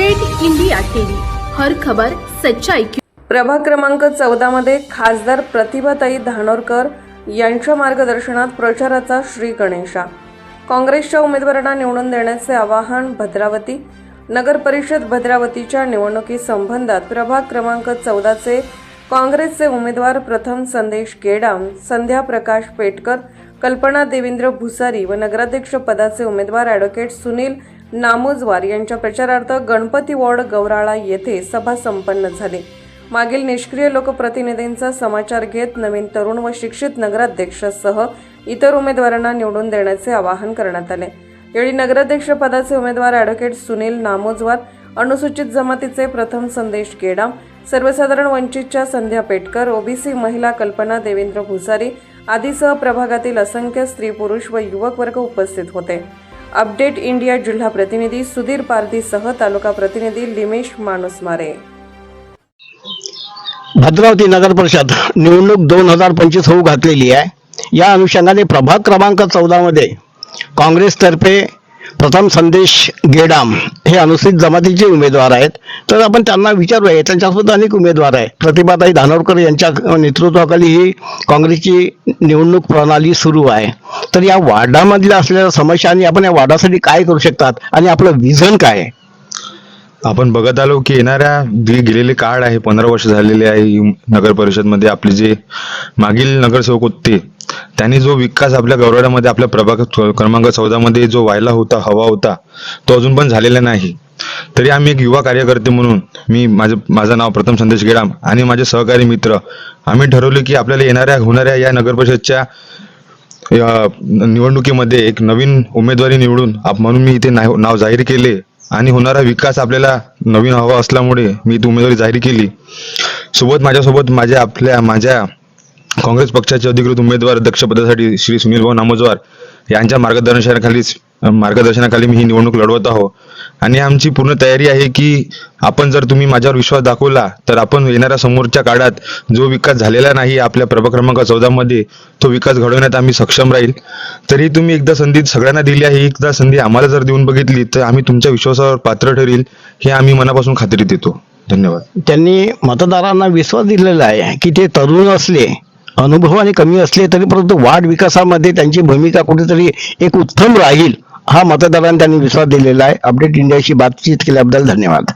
Update India TV, हर खबर सच्चाई की। प्रभाग क्रमांक 14 मध्ये खासदार प्रतिभाताई धानोरकर यांच्या मार्गदर्शनात प्रचाराचा श्री गणेशा। काँग्रेसच्या उमेदवारांना निवडून देण्याचे आवाहन। भद्रावती नगर परिषद भद्रावतीच्या निवडणुकीसंबंधात प्रभाग क्रमांक 14 चे काँग्रेसचे उमेदवार प्रथम संदेश गेडाम, संध्या प्रकाश पेटकर, कल्पना देवेंद्र भुसारी व नगराध्यक्ष पदाचे उमेदवार ॲडव्होकेट सुनील नामोजवार यांच्या प्रचारार्थ गणपती वॉर्ड गौराळा येथे सभा संपन्न झाली। मागील निष्क्रिय लोकप्रतिनिधींचा समाचार घेत नवीन तरुण व शिक्षित नगराध्यक्षासह इतर उमेदवारांना निवडून देण्याचे आवाहन करण्यात आले। यावेळी नगराध्यक्ष पदाचे उमेदवार ॲडव्होकेट सुनील नामोजवार, अनुसूचित जमातीचे प्रथम संदेश गेडाम, सर्वसाधारण वंचितच्या संध्या पेटकर, ओबीसी महिला कल्पना देवेंद्र भुसारी आदीसह प्रभागातील असंख्य स्त्री पुरुष व युवक वर्ग उपस्थित होते। अपडेट इंडिया जिल्हा प्रतिनिधी सुधीर पारधीसह तालुका प्रतिनिधी लिमेश मानुसमारे। भद्रावती नगर परिषद निवडणूक 2025 होऊ घातलेली आहे। या अनुषंगाने प्रभाग क्रमांक 14 मध्ये काँग्रेसतर्फे प्रथम संदेश गेडाम हे अनुसूचित जमातीचे उमेदवार आहेत। तर आपण त्यांना विचारूया, त्यांच्यासोबत अनेक उमेदवार आहेत। प्रतिभाताई धानोरकर यांच्या नेतृत्वाखाली ही काँग्रेसची निवडणूक प्रणाली सुरू आहे। तर या वार्डामधल्या असलेल्या समस्या आणि आपण या वार्डासाठी काय करू शकतात आणि आपलं विजन काय आहे? आपण बघत आलो की येणाऱ्या गेलेले काळ आहे, 15 वर्ष झालेले आहे नगर परिषद मध्ये आपले जे मागील नगरसेवक होते त्यांनी जो विकास आपल्या गौराड्यामध्ये आपल्या प्रभाग क्रमांक 14 मध्ये जो व्हायला होता, हवा होता, तो अजून पण झालेला नाही। तरी आम्ही एक युवा कार्यकर्ते म्हणून माझं नाव प्रथम संदेश गेडाम आणि माझे सहकारी मित्र आम्ही ठरवले की आपल्याला होणाऱ्या या नगर परिषदच्या निवडणुकीमध्ये एक नवीन उमेदवारी निवडून म्हणून मी इथे नाव जाहीर केले आणि होणारा विकास आपल्याला नवीन हवा असल्यामुळे मी ती उमेदवारी जाहीर केली। माझ्यासोबत माझ्या काँग्रेस पक्षाचे अधिकृत उमेदवार अध्यक्षपदासाठी श्री सुनील भाऊ नामोजवार यांच्या मार्गदर्शनाखाली मी ही निवडणूक लढवत आहो आणि आमची पूर्ण तयारी आहे की आपण जर तुम्ही माझ्यावर विश्वास दाखवला तर आपण येणाऱ्या समोरच्या काळात जो विकास झालेला नाही आपल्या प्रभाग क्रमांक 14 मध्ये तो विकास घडवण्यात आम्ही सक्षम राहील। तरी तुम्ही एकदा संधी सगळ्यांना दिली आहे, एकदा संधी आम्हाला जर देऊन बघितली तर आम्ही तुमच्या विश्वासावर पात्र ठरेल हे आम्ही मनापासून खात्री देतो। धन्यवाद। त्यांनी मतदारांना विश्वास दिलेला आहे की ते तरुण असले, अनुभवाने कमी असले तरी परंतु वार्ड विकासामध्ये त्यांची भूमिका कुठेतरी एक उत्तम राहील हा मतदारांना त्यांनी विश्वास दिलेला आहे। अपडेट इंडियाशी बातचीत केल्याबद्दल धन्यवाद।